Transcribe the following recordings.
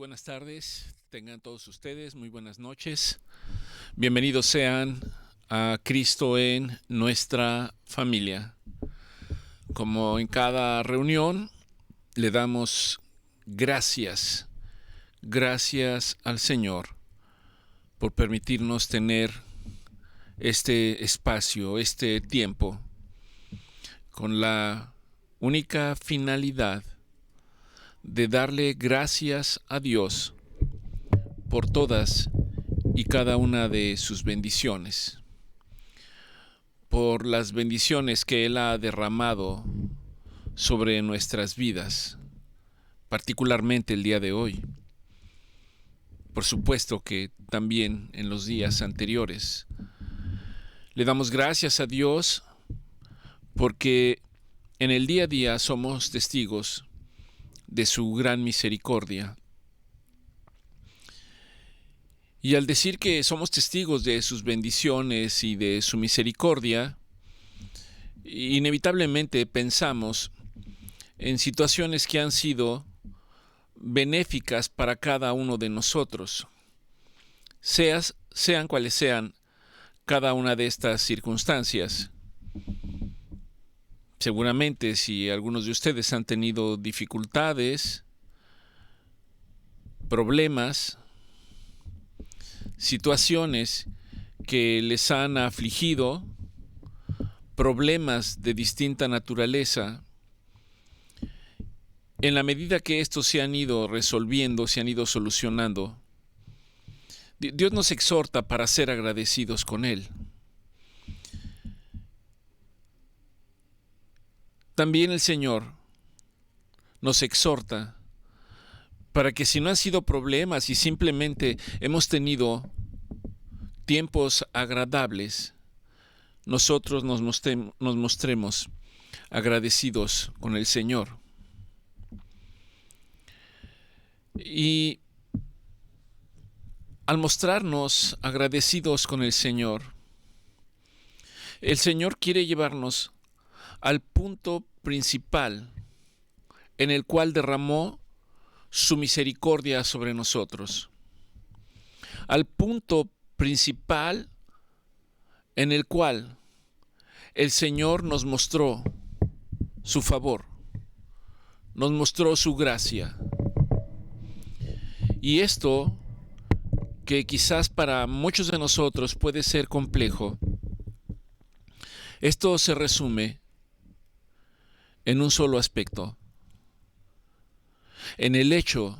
buenas tardes, tengan todos ustedes, muy buenas noches. Bienvenidos sean a Cristo en nuestra familia. Como en cada reunión, le damos gracias al Señor por permitirnos tener este espacio, este tiempo, con la única finalidad de darle gracias a Dios por todas y cada una de sus bendiciones, por las bendiciones que Él ha derramado sobre nuestras vidas, particularmente el día de hoy. Por supuesto que también en los días anteriores. Le damos gracias a Dios porque en el día a día somos testigos de su gran misericordia. Y al decir que somos testigos de sus bendiciones y de su misericordia, inevitablemente pensamos en situaciones que han sido benéficas para cada uno de nosotros, sean cuales sean cada una de estas circunstancias. Seguramente si algunos de ustedes han tenido dificultades, problemas, situaciones que les han afligido, problemas de distinta naturaleza, en la medida que estos se han ido resolviendo, se han ido solucionando, Dios nos exhorta para ser agradecidos con Él. También el Señor nos exhorta para que si no han sido problemas y simplemente hemos tenido tiempos agradables, nosotros nos mostremos agradecidos con el Señor. Y al mostrarnos agradecidos con el Señor quiere llevarnos al punto principal en el cual derramó su misericordia sobre nosotros. Al punto principal en el cual el Señor nos mostró su favor, nos mostró su gracia. Y esto, que quizás para muchos de nosotros puede ser complejo, esto se resume en un solo aspecto, en el hecho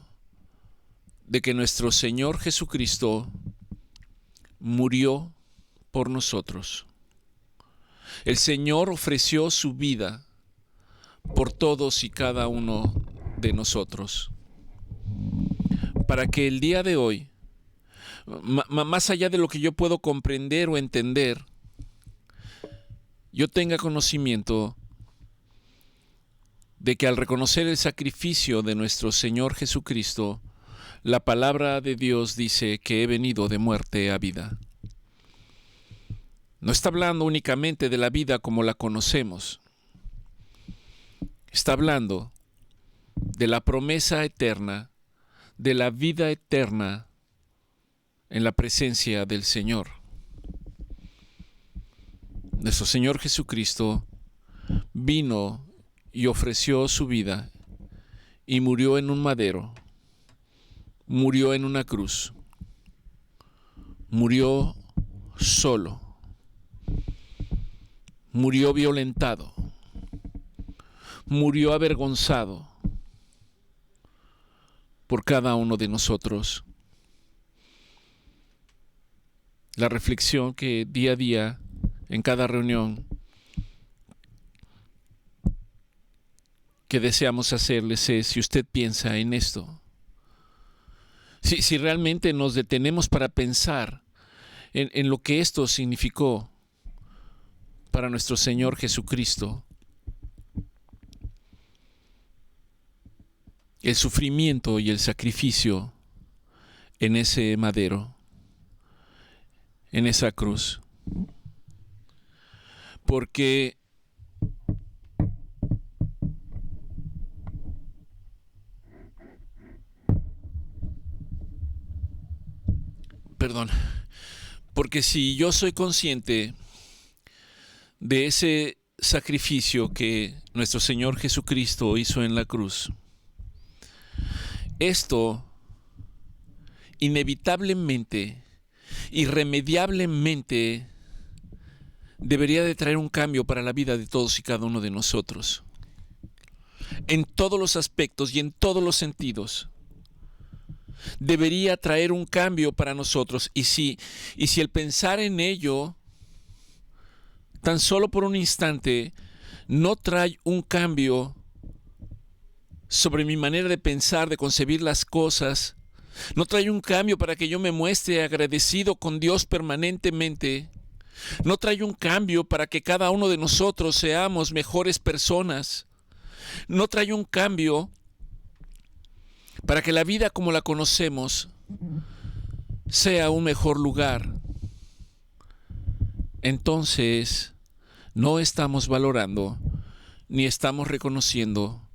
de que nuestro Señor Jesucristo murió por nosotros. El Señor ofreció su vida por todos y cada uno de nosotros, para que el día de hoy, más allá de lo que yo puedo comprender o entender, yo tenga conocimiento de que al reconocer el sacrificio de nuestro Señor Jesucristo, la palabra de Dios dice que he venido de muerte a vida. No está hablando únicamente de la vida como la conocemos. Está hablando de la promesa eterna, de la vida eterna en la presencia del Señor. Nuestro Señor Jesucristo vino y ofreció su vida y murió en un madero, murió en una cruz, murió solo, murió violentado, murió avergonzado por cada uno de nosotros. La reflexión que día a día, en cada reunión, que deseamos hacerles es, si usted piensa en esto, si realmente nos detenemos para pensar en lo que esto significó para nuestro Señor Jesucristo, el sufrimiento y el sacrificio en ese madero, en esa cruz, porque perdón. Porque si yo soy consciente de ese sacrificio que nuestro Señor Jesucristo hizo en la cruz, esto inevitablemente, irremediablemente, debería de traer un cambio para la vida de todos y cada uno de nosotros. En todos los aspectos y en todos los sentidos. Debería traer un cambio para nosotros. Y si el pensar en ello, tan solo por un instante, no trae un cambio sobre mi manera de pensar, de concebir las cosas, no trae un cambio para que yo me muestre agradecido con Dios permanentemente, no trae un cambio para que cada uno de nosotros seamos mejores personas, no trae un cambio para que la vida como la conocemos sea un mejor lugar, entonces no estamos valorando ni estamos reconociendo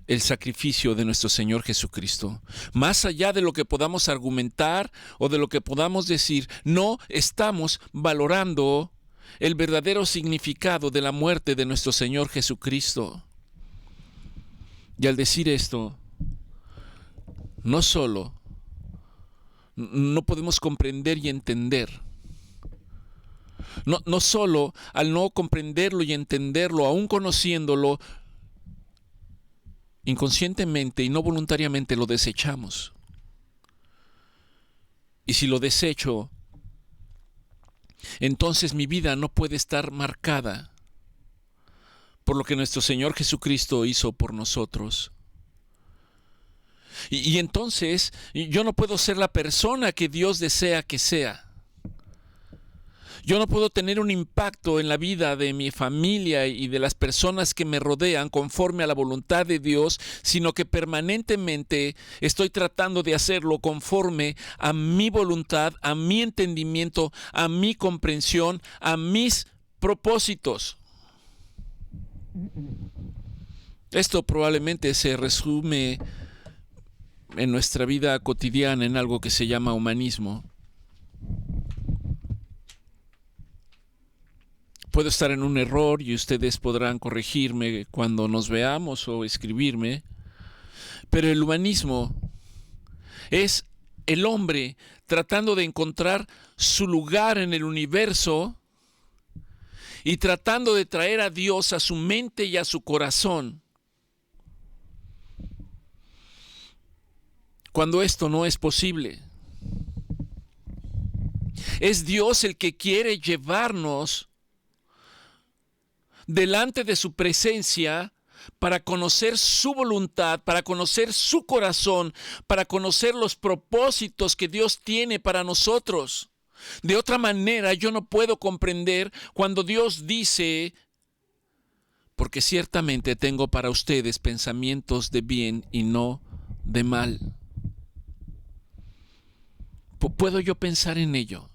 el sacrificio de nuestro Señor Jesucristo. Más allá de lo que podamos argumentar o de lo que podamos decir, no estamos valorando el verdadero significado de la muerte de nuestro Señor Jesucristo. Y al decir esto, no solo no podemos comprender y entender, no solo al no comprenderlo y entenderlo, aún conociéndolo, inconscientemente y no voluntariamente lo desechamos. Y si lo desecho, entonces mi vida no puede estar marcada por lo que nuestro Señor Jesucristo hizo por nosotros. Y entonces yo no puedo ser la persona que Dios desea que sea. Yo no puedo tener un impacto en la vida de mi familia y de las personas que me rodean conforme a la voluntad de Dios, sino que permanentemente estoy tratando de hacerlo conforme a mi voluntad, a mi entendimiento, a mi comprensión, a mis propósitos. Esto probablemente se resume en nuestra vida cotidiana en algo que se llama humanismo. Puedo estar en un error y ustedes podrán corregirme cuando nos veamos o escribirme, pero el humanismo es el hombre tratando de encontrar su lugar en el universo y tratando de traer a Dios a su mente y a su corazón, cuando esto no es posible. Es Dios el que quiere llevarnos delante de su presencia para conocer su voluntad, para conocer su corazón, para conocer los propósitos que Dios tiene para nosotros. De otra manera, yo no puedo comprender cuando Dios dice, porque ciertamente tengo para ustedes pensamientos de bien y no de mal. ¿Puedo yo pensar en ello?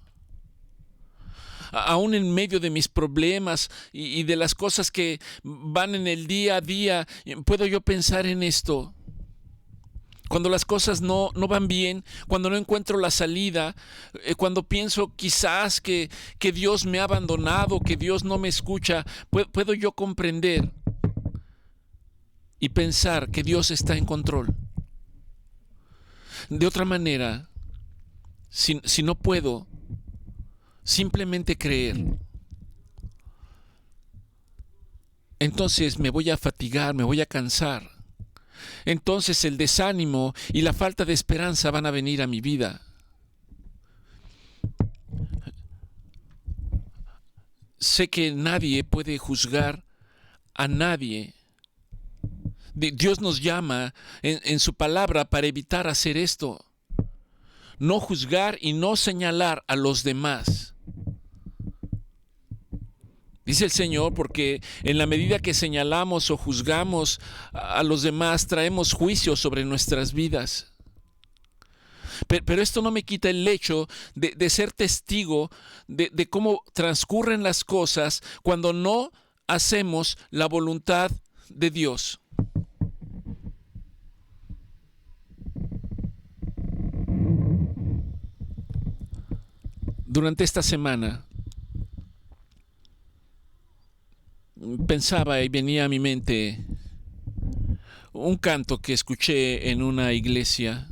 Aún en medio de mis problemas y de las cosas que van en el día a día, ¿puedo yo pensar en esto? Cuando las cosas no van bien, cuando no encuentro la salida, cuando pienso quizás que Dios me ha abandonado, que Dios no me escucha, ¿puedo yo comprender y pensar que Dios está en control? De otra manera, si no puedo simplemente creer, entonces me voy a fatigar, me voy a cansar. Entonces el desánimo y la falta de esperanza van a venir a mi vida. Sé que nadie puede juzgar a nadie. Dios nos llama en su palabra para evitar hacer esto. No juzgar y no señalar a los demás. Dice el Señor, porque en la medida que señalamos o juzgamos a los demás, traemos juicio sobre nuestras vidas. Pero esto no me quita el hecho de ser testigo de cómo transcurren las cosas cuando no hacemos la voluntad de Dios. Durante esta semana pensaba y venía a mi mente un canto que escuché en una iglesia,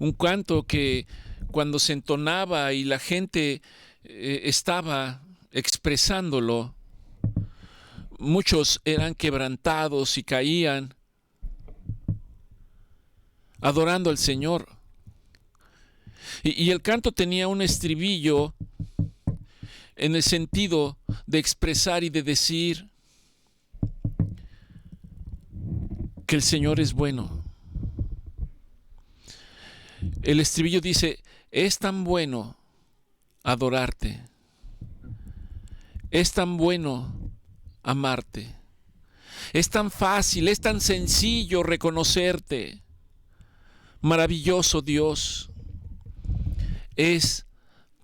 un canto que cuando se entonaba y la gente estaba expresándolo, muchos eran quebrantados y caían adorando al Señor. Y el canto tenía un estribillo en el sentido de expresar y de decir que el Señor es bueno. El estribillo dice: es tan bueno adorarte, es tan bueno amarte, es tan fácil, es tan sencillo reconocerte. Maravilloso Dios, es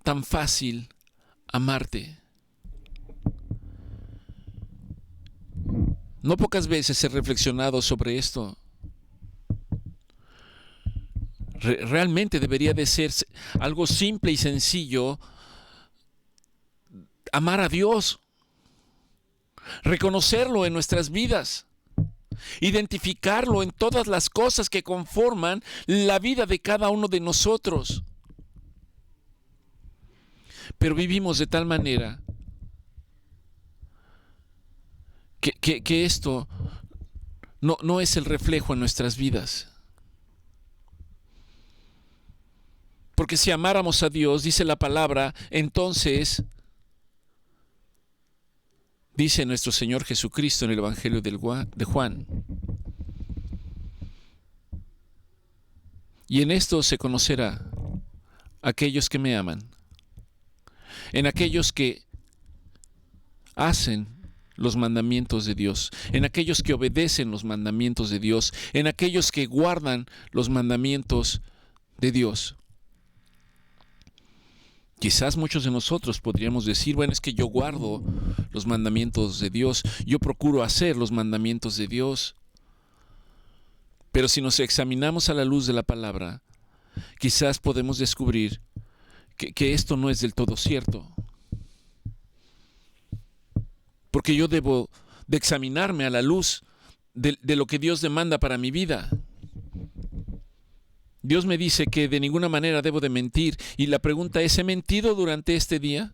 tan fácil amarte. No pocas veces he reflexionado sobre esto. Realmente debería de ser algo simple y sencillo amar a Dios, reconocerlo en nuestras vidas, identificarlo en todas las cosas que conforman la vida de cada uno de nosotros. Pero vivimos de tal manera que esto no es el reflejo en nuestras vidas. Porque si amáramos a Dios, dice la palabra, entonces, dice nuestro Señor Jesucristo en el Evangelio de Juan, y en esto se conocerá aquellos que me aman, en aquellos que hacen los mandamientos de Dios, en aquellos que obedecen los mandamientos de Dios, en aquellos que guardan los mandamientos de Dios. Quizás muchos de nosotros podríamos decir, bueno, es que yo guardo los mandamientos de Dios, yo procuro hacer los mandamientos de Dios. Pero si nos examinamos a la luz de la palabra, quizás podemos descubrir que esto no es del todo cierto. Porque yo debo de examinarme a la luz de lo que Dios demanda para mi vida. Dios me dice que de ninguna manera debo de mentir. Y la pregunta es, ¿he mentido durante este día?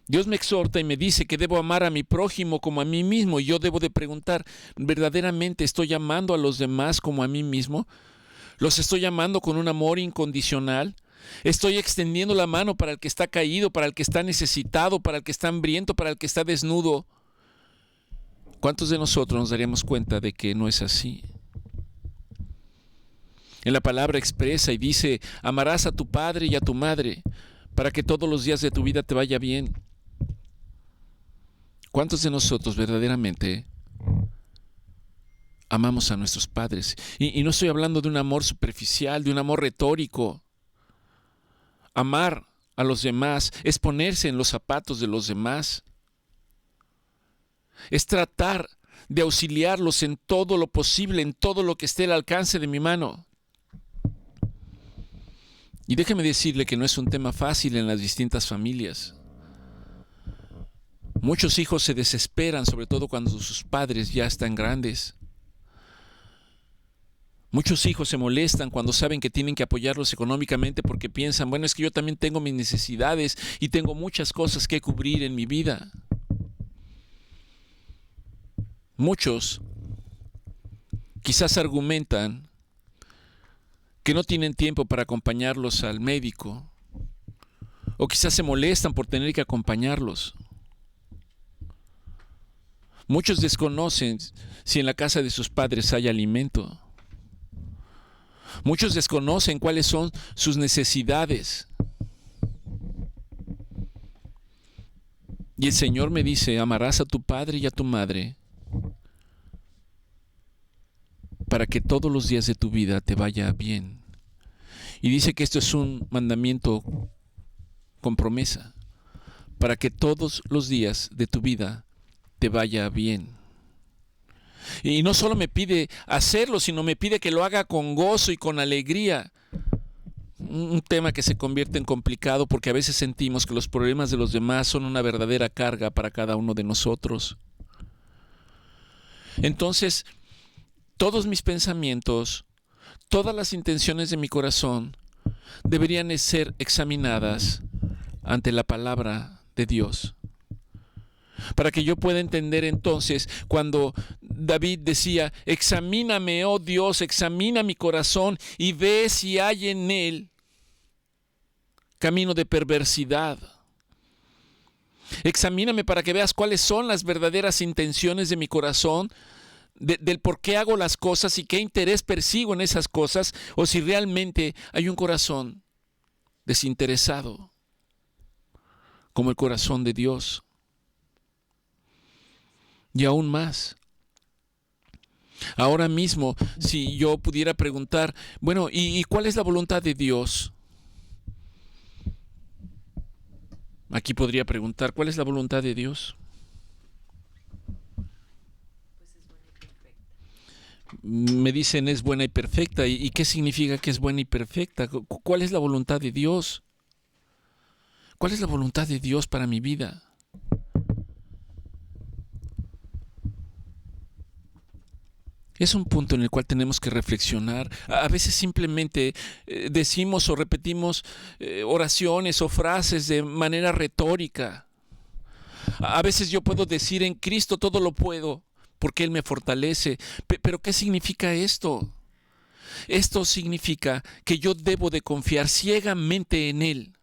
Dios me exhorta y me dice que debo amar a mi prójimo como a mí mismo. Y yo debo de preguntar, ¿verdaderamente estoy amando a los demás como a mí mismo? ¿Los estoy amando con un amor incondicional? ¿Estoy extendiendo la mano para el que está caído, para el que está necesitado, para el que está hambriento, para el que está desnudo? ¿Cuántos de nosotros nos daríamos cuenta de que no es así? En la palabra expresa y dice, amarás a tu padre y a tu madre para que todos los días de tu vida te vaya bien. ¿Cuántos de nosotros verdaderamente amamos a nuestros padres? Y no estoy hablando de un amor superficial, de un amor retórico. Amar a los demás es ponerse en los zapatos de los demás. Es tratar de auxiliarlos en todo lo posible, en todo lo que esté al alcance de mi mano. Y déjeme decirle que no es un tema fácil en las distintas familias. Muchos hijos se desesperan, sobre todo cuando sus padres ya están grandes. Muchos hijos se molestan cuando saben que tienen que apoyarlos económicamente porque piensan, bueno, es que yo también tengo mis necesidades y tengo muchas cosas que cubrir en mi vida. Muchos quizás argumentan que no tienen tiempo para acompañarlos al médico, o quizás se molestan por tener que acompañarlos. Muchos desconocen si en la casa de sus padres hay alimento. Muchos desconocen cuáles son sus necesidades. Y el Señor me dice, amarás a tu padre y a tu madre para que todos los días de tu vida te vaya bien. Y dice que esto es un mandamiento con promesa, para que todos los días de tu vida te vaya bien. Y no solo me pide hacerlo, sino me pide que lo haga con gozo y con alegría. un tema que se convierte en complicado porque a veces sentimos que los problemas de los demás son una verdadera carga para cada uno de nosotros. Entonces, todos mis pensamientos, todas las intenciones de mi corazón deberían ser examinadas ante la palabra de Dios. Para que yo pueda entender entonces cuando David decía, examíname, oh Dios, examina mi corazón y ve si hay en él camino de perversidad. Examíname para que veas cuáles son las verdaderas intenciones de mi corazón, del por qué hago las cosas y qué interés persigo en esas cosas, o si realmente hay un corazón desinteresado, como el corazón de Dios. Y aún más, ahora mismo, si yo pudiera preguntar, bueno, ¿y cuál es la voluntad de Dios? Aquí podría preguntar, ¿cuál es la voluntad de Dios? Me dicen es buena y perfecta. ¿Y qué significa que es buena y perfecta? ¿Cuál es la voluntad de Dios? ¿Cuál es la voluntad de Dios para mi vida? Es un punto en el cual tenemos que reflexionar. A veces simplemente decimos o repetimos oraciones o frases de manera retórica. A veces yo puedo decir en Cristo todo lo puedo porque Él me fortalece. Pero ¿qué significa esto? Esto significa que yo debo de confiar ciegamente en Él,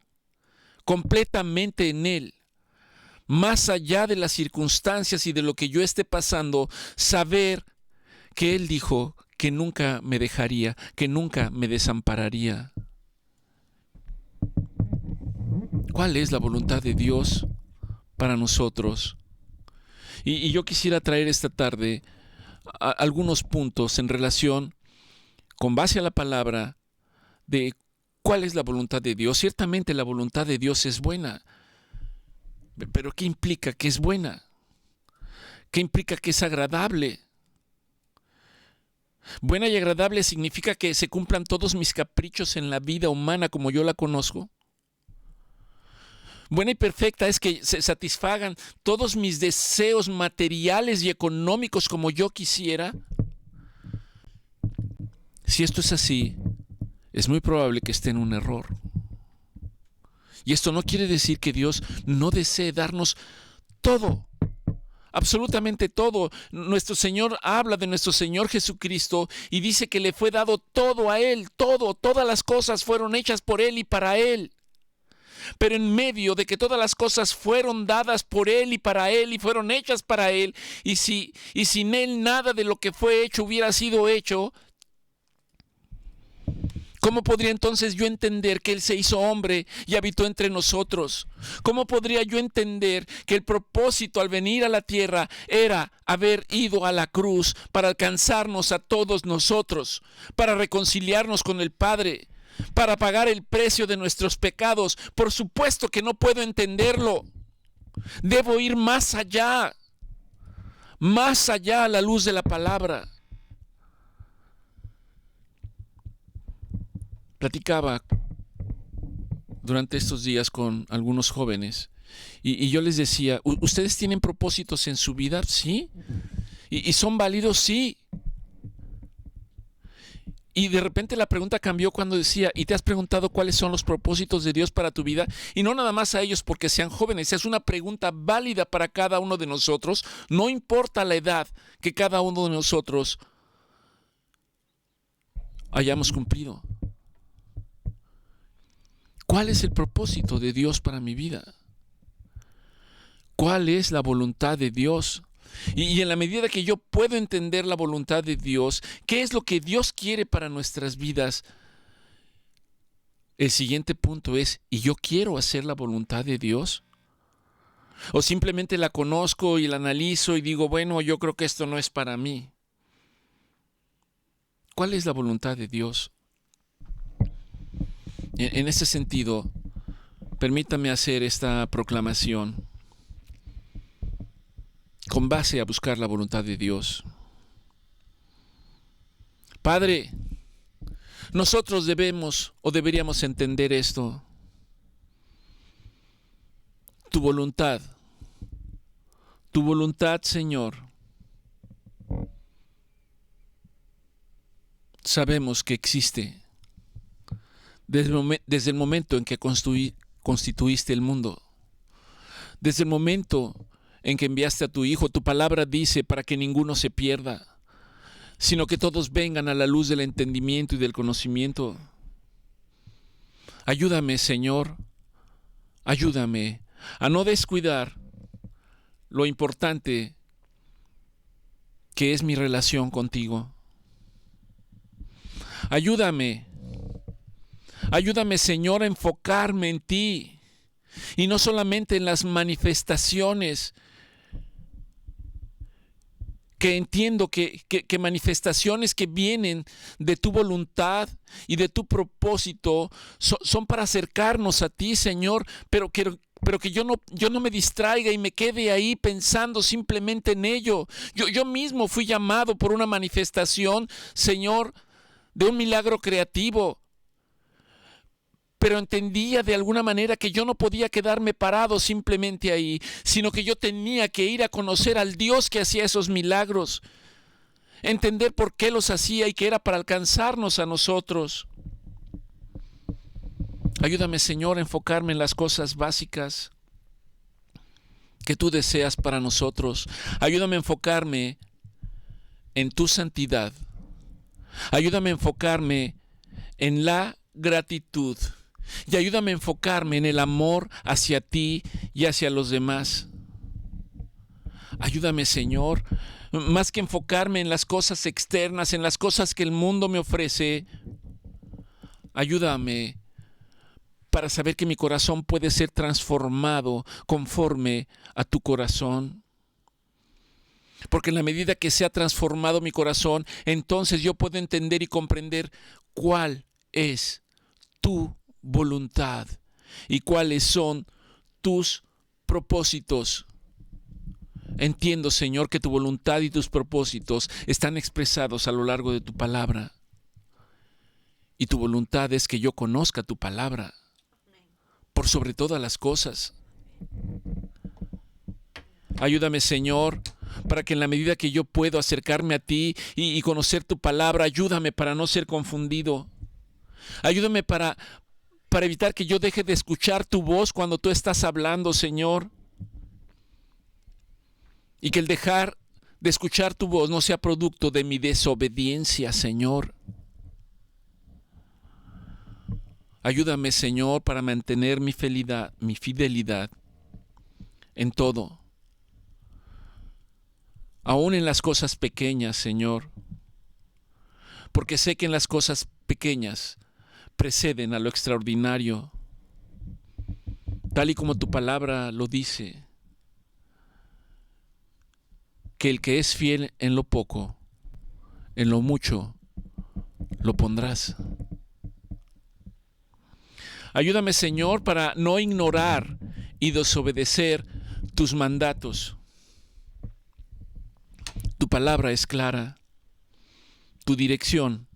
completamente en Él. Más allá de las circunstancias y de lo que yo esté pasando, saber que Él dijo que nunca me dejaría, que nunca me desampararía. ¿Cuál es la voluntad de Dios para nosotros? Y yo quisiera traer esta tarde algunos puntos en relación, con base a la palabra, de cuál es la voluntad de Dios. Ciertamente la voluntad de Dios es buena, pero ¿qué implica que es buena? ¿Qué implica que es agradable? Buena y agradable significa que se cumplan todos mis caprichos en la vida humana como yo la conozco. Buena y perfecta es que se satisfagan todos mis deseos materiales y económicos como yo quisiera. Si esto es así, es muy probable que esté en un error. Y esto no quiere decir que Dios no desee darnos todo. Absolutamente todo. Nuestro Señor habla de nuestro Señor Jesucristo y dice que le fue dado todo a Él, todas las cosas fueron hechas por Él y para Él. Pero en medio de que todas las cosas fueron dadas por Él y para Él y fueron hechas para Él, y sin Él nada de lo que fue hecho hubiera sido hecho, ¿cómo podría entonces yo entender que Él se hizo hombre y habitó entre nosotros? ¿Cómo podría yo entender que el propósito al venir a la tierra era haber ido a la cruz para alcanzarnos a todos nosotros, para reconciliarnos con el Padre, para pagar el precio de nuestros pecados? Por supuesto que no puedo entenderlo. Debo ir más allá a la luz de la palabra. Platicaba durante estos días con algunos jóvenes y yo les decía, ¿ustedes tienen propósitos en su vida? Sí. ¿Y son válidos? Sí. Y de repente la pregunta cambió cuando decía, ¿y te has preguntado cuáles son los propósitos de Dios para tu vida? Y no nada más a ellos porque sean jóvenes, es una pregunta válida para cada uno de nosotros, no importa la edad que cada uno de nosotros hayamos cumplido. ¿Cuál es el propósito de Dios para mi vida? ¿Cuál es la voluntad de Dios? Y en la medida que yo puedo entender la voluntad de Dios, ¿qué es lo que Dios quiere para nuestras vidas? El siguiente punto es, ¿y yo quiero hacer la voluntad de Dios? ¿O simplemente la conozco y la analizo y digo, bueno, yo creo que esto no es para mí? ¿Cuál es la voluntad de Dios? En ese sentido, permítame hacer esta proclamación con base a buscar la voluntad de Dios. Padre, Nosotros debemos o deberíamos entender esto. Tu voluntad, Señor, sabemos que existe desde el momento en que constituiste el mundo, desde el momento en que enviaste a tu Hijo. Tu palabra dice para que ninguno se pierda, sino que todos vengan a la luz del entendimiento y del conocimiento. Ayúdame, Señor, ayúdame a no descuidar lo importante que es mi relación contigo. Ayúdame, Señor, a enfocarme en ti y no solamente en las manifestaciones, que entiendo que manifestaciones que vienen de tu voluntad y de tu propósito son para acercarnos a ti, Señor, pero que yo no me distraiga y me quede ahí pensando simplemente en ello. Yo mismo fui llamado por una manifestación, Señor, de un milagro creativo, pero entendía de alguna manera que yo no podía quedarme parado simplemente ahí, sino que yo tenía que ir a conocer al Dios que hacía esos milagros, entender por qué los hacía y que era para alcanzarnos a nosotros. Ayúdame, Señor, a enfocarme en las cosas básicas que tú deseas para nosotros. Ayúdame a enfocarme en tu santidad. Ayúdame a enfocarme en la gratitud. Y ayúdame a enfocarme en el amor hacia ti y hacia los demás. Ayúdame, Señor, más que enfocarme en las cosas externas, en las cosas que el mundo me ofrece. Ayúdame para saber que mi corazón puede ser transformado conforme a tu corazón. Porque en la medida que sea transformado mi corazón, entonces yo puedo entender y comprender cuál es tu voluntad y cuáles son tus propósitos. Entiendo, Señor, que tu voluntad y tus propósitos están expresados a lo largo de tu palabra. Y tu voluntad es que yo conozca tu palabra por sobre todas las cosas. Ayúdame, Señor, para que en la medida que yo puedo acercarme a ti y conocer tu palabra, ayúdame para no ser confundido. Ayúdame para evitar que yo deje de escuchar tu voz cuando tú estás hablando, Señor. Y que el dejar de escuchar tu voz no sea producto de mi desobediencia, Señor. Ayúdame, Señor, para mantener mi fidelidad en todo. Aún en las cosas pequeñas, Señor. Porque sé que en las cosas pequeñas preceden a lo extraordinario, tal y como tu palabra lo dice, que el que es fiel en lo poco, en lo mucho lo pondrás. Ayúdame, Señor, para no ignorar y desobedecer tus mandatos. Tu palabra es clara, tu dirección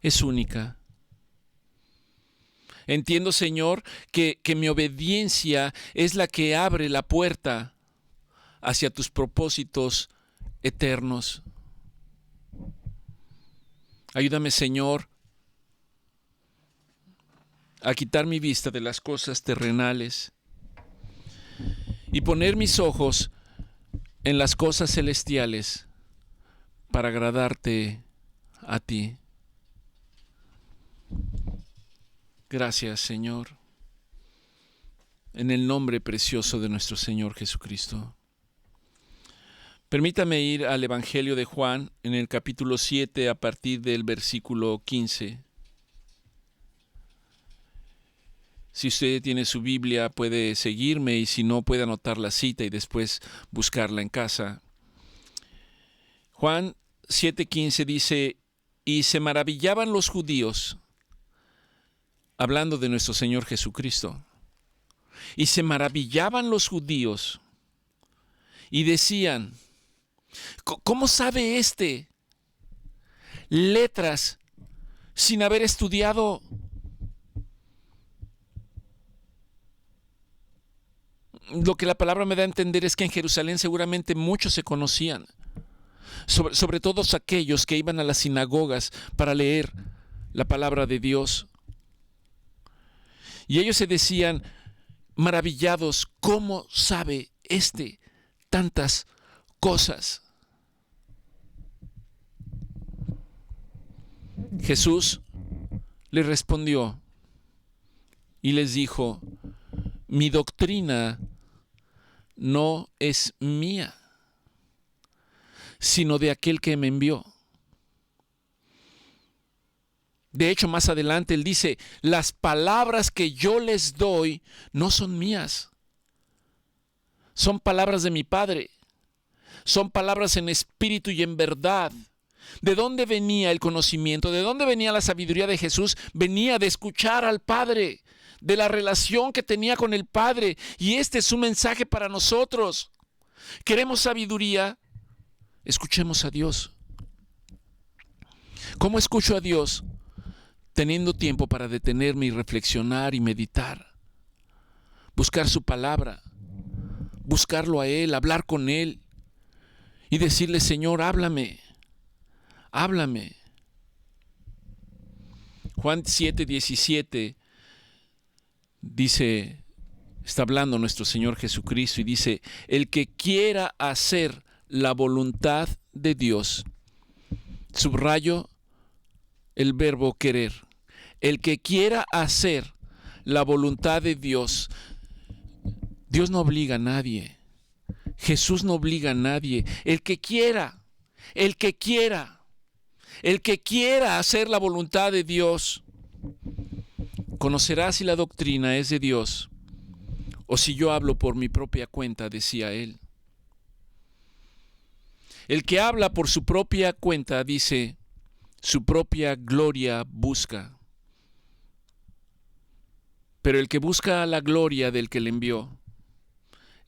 es única. Entiendo, Señor, que mi obediencia es la que abre la puerta hacia tus propósitos eternos. Ayúdame, Señor, a quitar mi vista de las cosas terrenales y poner mis ojos en las cosas celestiales para agradarte a ti. Gracias, Señor, en el nombre precioso de nuestro Señor Jesucristo. Permítame ir al Evangelio de Juan en el capítulo 7 a partir del versículo 15. Si usted tiene su Biblia puede seguirme y si no puede anotar la cita y después buscarla en casa. Juan 7:15 dice: y se maravillaban los judíos, hablando de nuestro Señor Jesucristo, y se maravillaban los judíos y decían: ¿cómo sabe letras sin haber estudiado. Lo que la palabra me da a entender es que en Jerusalén seguramente muchos se conocían, sobre todo aquellos que iban a las sinagogas para leer la palabra de Dios. Y ellos se decían maravillados, ¿cómo sabe tantas cosas? Jesús le respondió y les dijo: mi doctrina no es mía, sino de aquel que me envió. De hecho, más adelante él dice: las palabras que yo les doy no son mías, son palabras de mi Padre, son palabras en espíritu y en verdad. ¿De dónde venía el conocimiento? ¿De dónde venía la sabiduría de Jesús? Venía de escuchar al Padre, de la relación que tenía con el Padre. Y este es un mensaje para nosotros. ¿Queremos sabiduría? Escuchemos a Dios. ¿Cómo escucho a Dios? Teniendo tiempo para detenerme y reflexionar y meditar. Buscar su palabra. Buscarlo a Él, hablar con Él. Y decirle: Señor, háblame. Háblame. Juan 7:17 dice, está hablando nuestro Señor Jesucristo y dice: el que quiera hacer la voluntad de Dios. Subrayo el verbo querer. El que quiera hacer la voluntad de Dios. Dios no obliga a nadie. Jesús no obliga a nadie. El que quiera hacer la voluntad de Dios, conocerá si la doctrina es de Dios o si yo hablo por mi propia cuenta, decía él. El que habla por su propia cuenta, dice, su propia gloria busca. Pero el que busca la gloria del que le envió,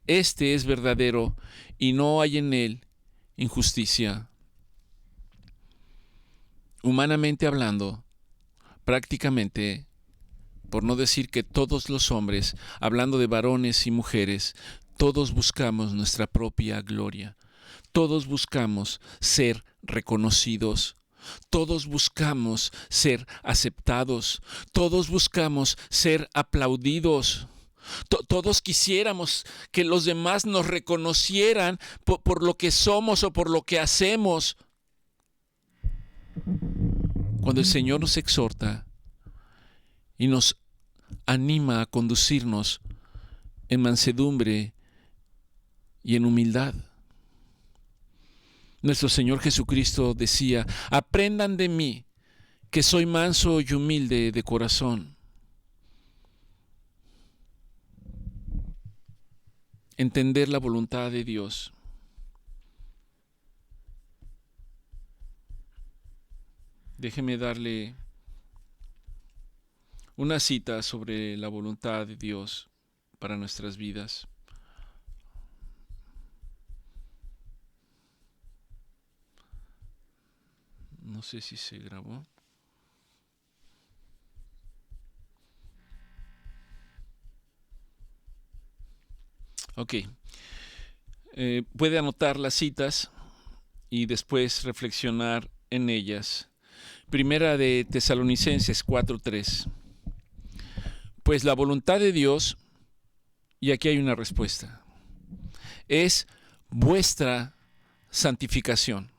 este es verdadero y no hay en él injusticia. Humanamente hablando, prácticamente, por no decir que todos los hombres, hablando de varones y mujeres, todos buscamos nuestra propia gloria. Todos buscamos ser reconocidos. Todos buscamos ser aceptados. Todos buscamos ser aplaudidos. Todos quisiéramos que los demás nos reconocieran por lo que somos o por lo que hacemos. Cuando el Señor nos exhorta y nos anima a conducirnos en mansedumbre y en humildad. Nuestro Señor Jesucristo decía: aprendan de mí, que soy manso y humilde de corazón. Entender la voluntad de Dios. Déjeme darle una cita sobre la voluntad de Dios para nuestras vidas. No sé si se grabó. Ok. Puede anotar las citas y después reflexionar en ellas. Primera de Tesalonicenses 4:3. Pues la voluntad de Dios, y aquí hay una respuesta, es vuestra santificación.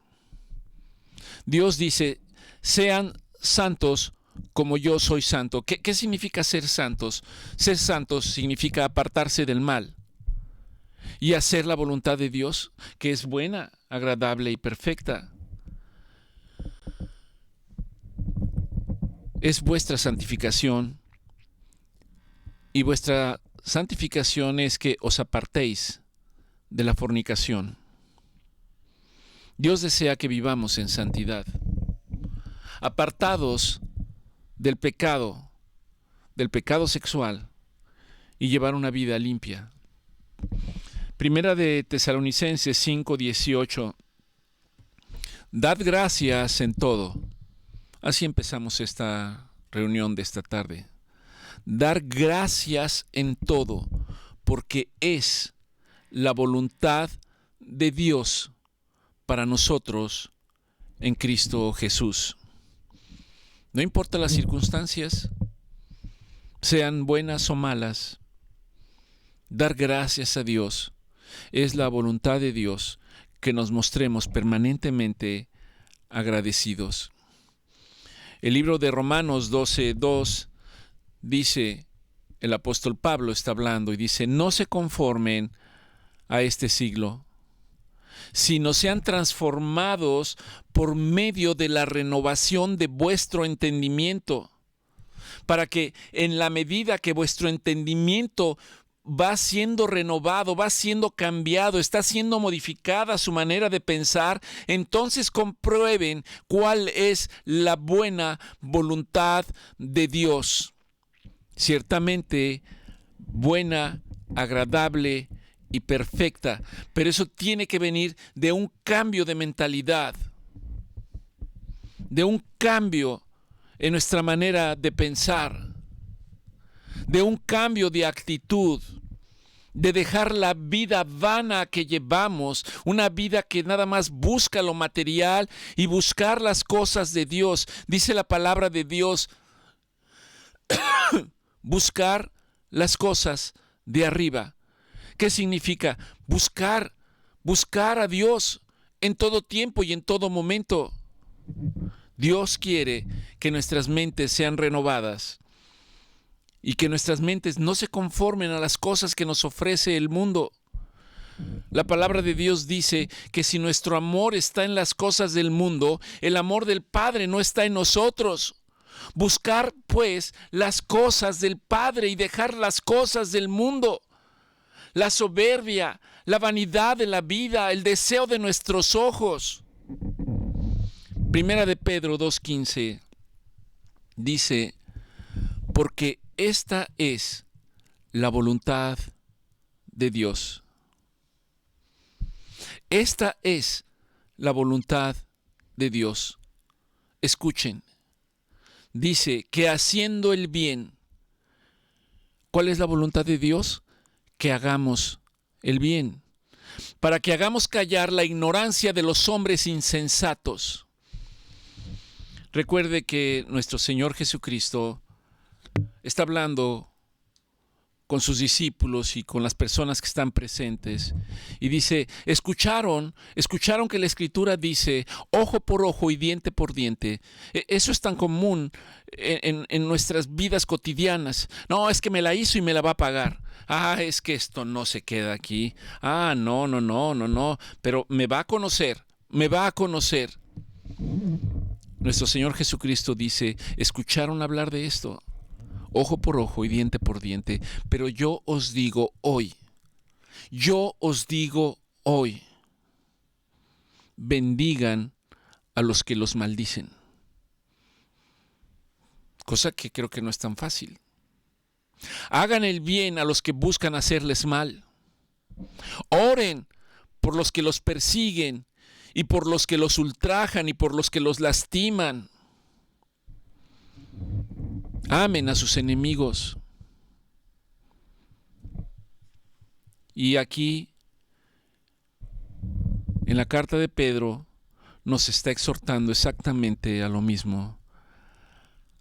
Dios dice: sean santos como yo soy santo. ¿Qué significa ser santos? Ser santos significa apartarse del mal y hacer la voluntad de Dios, que es buena, agradable y perfecta. Es vuestra santificación, y vuestra santificación es que os apartéis de la fornicación. Dios desea que vivamos en santidad, apartados del pecado sexual, y llevar una vida limpia. Primera de Tesalonicenses 5:18. Dad gracias en todo, Así empezamos esta reunión de esta tarde. Dar gracias en todo, porque es la voluntad de Dios para nosotros en Cristo Jesús. No importa las circunstancias, sean buenas o malas, dar gracias a Dios es la voluntad de Dios, que nos mostremos permanentemente agradecidos. El libro de Romanos 12:2 dice, el apóstol Pablo está hablando y dice: no se conformen a este siglo, sino sean transformados por medio de la renovación de vuestro entendimiento, para que en la medida que vuestro entendimiento va siendo renovado, va siendo cambiado, está siendo modificada su manera de pensar, entonces comprueben cuál es la buena voluntad de Dios. Ciertamente buena, agradable y perfecta, pero eso tiene que venir de un cambio de mentalidad, de un cambio en nuestra manera de pensar, de un cambio de actitud, de dejar la vida vana que llevamos, una vida que nada más busca lo material, y buscar las cosas de Dios. Dice la palabra de Dios, buscar las cosas de arriba. ¿Qué significa? Buscar a Dios en todo tiempo y en todo momento. Dios quiere que nuestras mentes sean renovadas y que nuestras mentes no se conformen a las cosas que nos ofrece el mundo. La palabra de Dios dice que si nuestro amor está en las cosas del mundo, el amor del Padre no está en nosotros. Buscar, pues, las cosas del Padre y dejar las cosas del mundo. La soberbia, la vanidad de la vida, el deseo de nuestros ojos. Primera de Pedro 2:15 dice: porque esta es la voluntad de Dios. Esta es la voluntad de Dios. Escuchen, dice que haciendo el bien. ¿Cuál es la voluntad de Dios? Que hagamos el bien, para que hagamos callar la ignorancia de los hombres insensatos. Recuerde que nuestro Señor Jesucristo está hablando con sus discípulos y con las personas que están presentes, y dice: escucharon que la Escritura dice ojo por ojo y diente por diente. Eso es tan común en nuestras vidas cotidianas. No, es que me la hizo y me la va a pagar. Es que esto no se queda aquí. No, pero me va a conocer. Nuestro Señor Jesucristo dice: escucharon hablar de esto, ojo por ojo y diente por diente, pero yo os digo hoy, bendigan a los que los maldicen. Cosa que creo que no es tan fácil. Hagan el bien a los que buscan hacerles mal. Oren por los que los persiguen y por los que los ultrajan y por los que los lastiman. Amen a sus enemigos. Y aquí, en la carta de Pedro, nos está exhortando exactamente a lo mismo.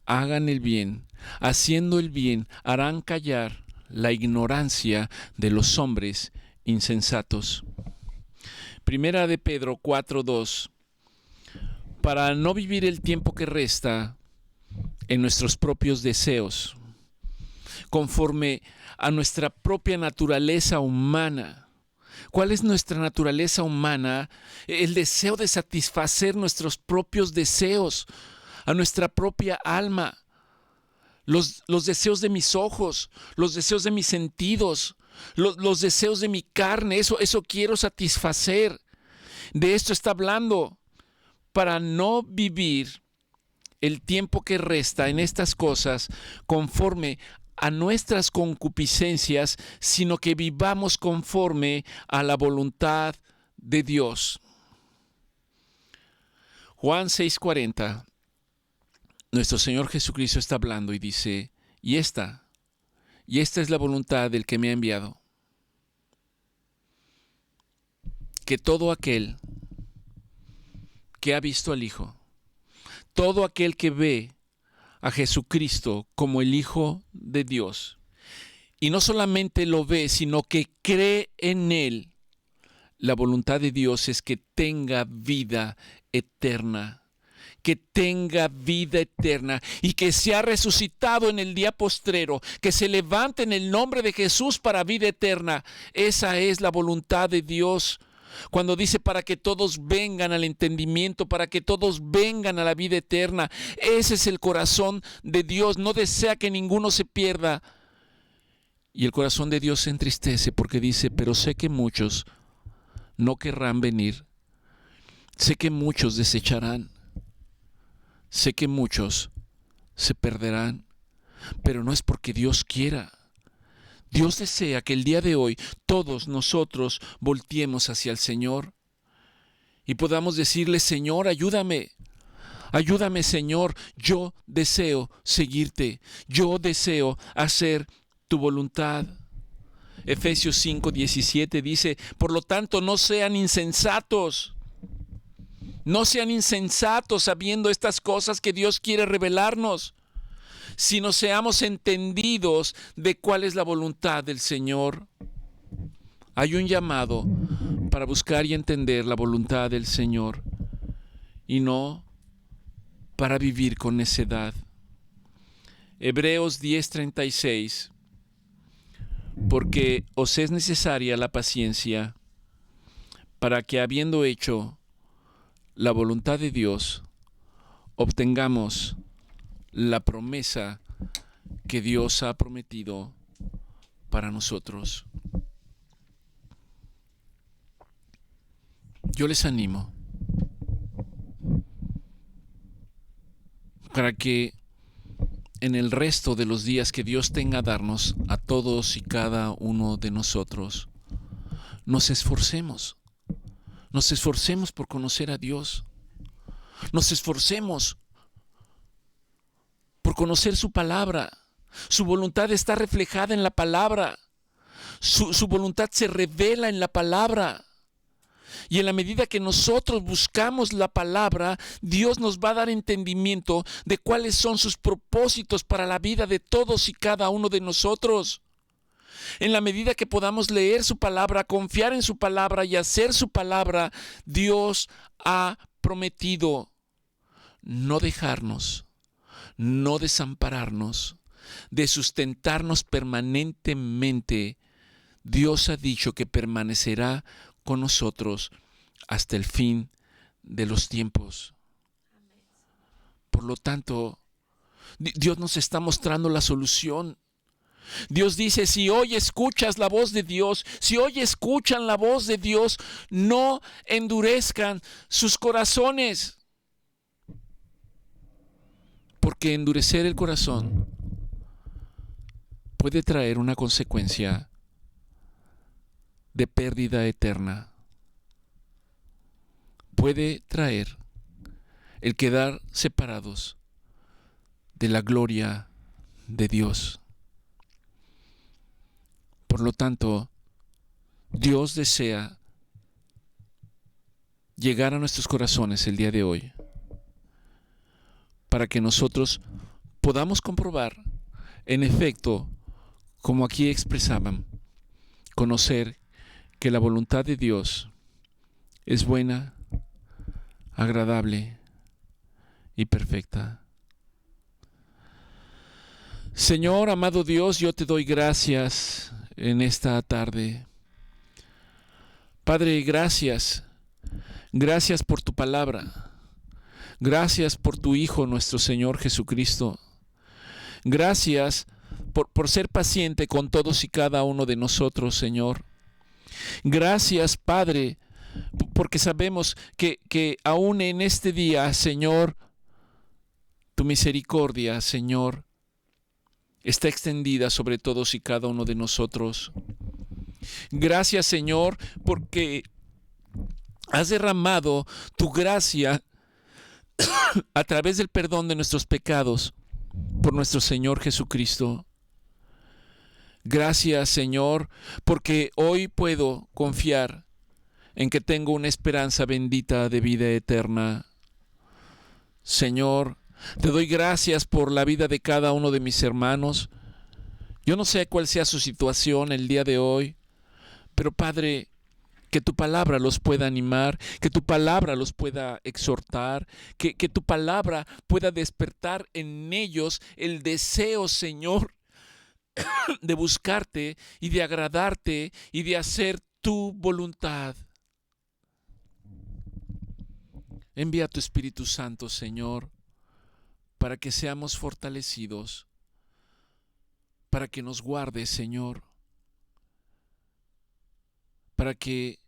Hagan el bien. Haciendo el bien, harán callar la ignorancia de los hombres insensatos. Primera de Pedro 4:2. Para no vivir el tiempo que resta en nuestros propios deseos, conforme a nuestra propia naturaleza humana. ¿Cuál es nuestra naturaleza humana? El deseo de satisfacer nuestros propios deseos, a nuestra propia alma, los deseos de mis ojos, los deseos de mis sentidos, los deseos de mi carne. Eso quiero satisfacer. De esto está hablando. Para no vivir el tiempo que resta en estas cosas conforme a nuestras concupiscencias, sino que vivamos conforme a la voluntad de Dios. Juan 6:40 nuestro Señor Jesucristo está hablando y dice, y esta es la voluntad del que me ha enviado, que todo aquel que ha visto al Hijo, todo aquel que ve a Jesucristo como el Hijo de Dios, y no solamente lo ve, sino que cree en Él, la voluntad de Dios es que tenga vida eterna, que tenga vida eterna y que sea resucitado en el día postrero, que se levante en el nombre de Jesús para vida eterna. Esa es la voluntad de Dios. Cuando dice para que todos vengan al entendimiento, para que todos vengan a la vida eterna, ese es el corazón de Dios. No desea que ninguno se pierda. Y el corazón de Dios se entristece porque dice, pero sé que muchos no querrán venir. Sé que muchos desecharán. Sé que muchos se perderán. Pero no es porque Dios quiera. Dios desea que el día de hoy todos nosotros volteemos hacia el Señor y podamos decirle, Señor, ayúdame. Ayúdame, Señor. Yo deseo seguirte. Yo deseo hacer tu voluntad. Efesios 5:17 dice, por lo tanto, no sean insensatos. No sean insensatos sabiendo estas cosas que Dios quiere revelarnos, sino seamos entendidos de cuál es la voluntad del Señor. Hay un llamado para buscar y entender la voluntad del Señor y no para vivir con necedad. Hebreos 10:36, porque os es necesaria la paciencia para que, habiendo hecho la voluntad de Dios, obtengamos la promesa que Dios ha prometido para nosotros. Yo les animo para que en el resto de los días que Dios tenga a darnos a todos y cada uno de nosotros, nos esforcemos por conocer a Dios, nos esforcemos por conocer su palabra. Su voluntad está reflejada en la palabra, su voluntad se revela en la palabra. Y en la medida que nosotros buscamos la palabra, Dios nos va a dar entendimiento de cuáles son sus propósitos para la vida de todos y cada uno de nosotros. En la medida que podamos leer su palabra, confiar en su palabra y hacer su palabra, Dios ha prometido no dejarnos, no desampararnos, de sustentarnos permanentemente. Dios ha dicho que permanecerá con nosotros hasta el fin de los tiempos. Por lo tanto, Dios nos está mostrando la solución. Dios dice, si hoy escuchas la voz de Dios, si hoy escuchan la voz de Dios, no endurezcan sus corazones. Porque endurecer el corazón puede traer una consecuencia de pérdida eterna. Puede traer el quedar separados de la gloria de Dios. Por lo tanto, Dios desea llegar a nuestros corazones el día de hoy para que nosotros podamos comprobar, en efecto, como aquí expresaban, conocer que la voluntad de Dios es buena, agradable y perfecta. Señor, amado Dios, yo te doy gracias en esta tarde. Padre, gracias. Gracias por tu palabra. Gracias por tu Hijo, nuestro Señor Jesucristo. Gracias por ser paciente con todos y cada uno de nosotros, Señor. Gracias, Padre, porque sabemos que aún en este día, Señor, tu misericordia, Señor, está extendida sobre todos y cada uno de nosotros. Gracias, Señor, porque has derramado tu gracia a través del perdón de nuestros pecados por nuestro Señor Jesucristo. Gracias, Señor, porque hoy puedo confiar en que tengo una esperanza bendita de vida eterna. Señor, te doy gracias por la vida de cada uno de mis hermanos. Yo no sé cuál sea su situación el día de hoy, pero Padre, que tu palabra los pueda animar, que tu palabra los pueda exhortar, que tu palabra pueda despertar en ellos el deseo, Señor, de buscarte y de agradarte y de hacer tu voluntad. Envía tu Espíritu Santo, Señor, para que seamos fortalecidos, para que nos guardes, Señor, para que,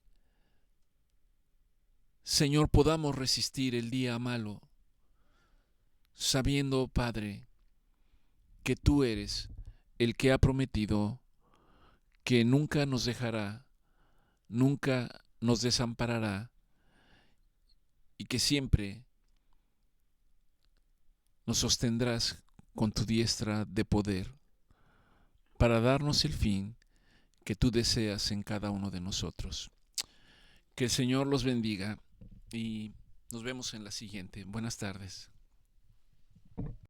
Señor, podamos resistir el día malo, sabiendo, Padre, que tú eres el que ha prometido que nunca nos dejará, nunca nos desamparará y que siempre nos sostendrás con tu diestra de poder para darnos el fin que tú deseas en cada uno de nosotros. Que el Señor los bendiga y nos vemos en la siguiente. Buenas tardes.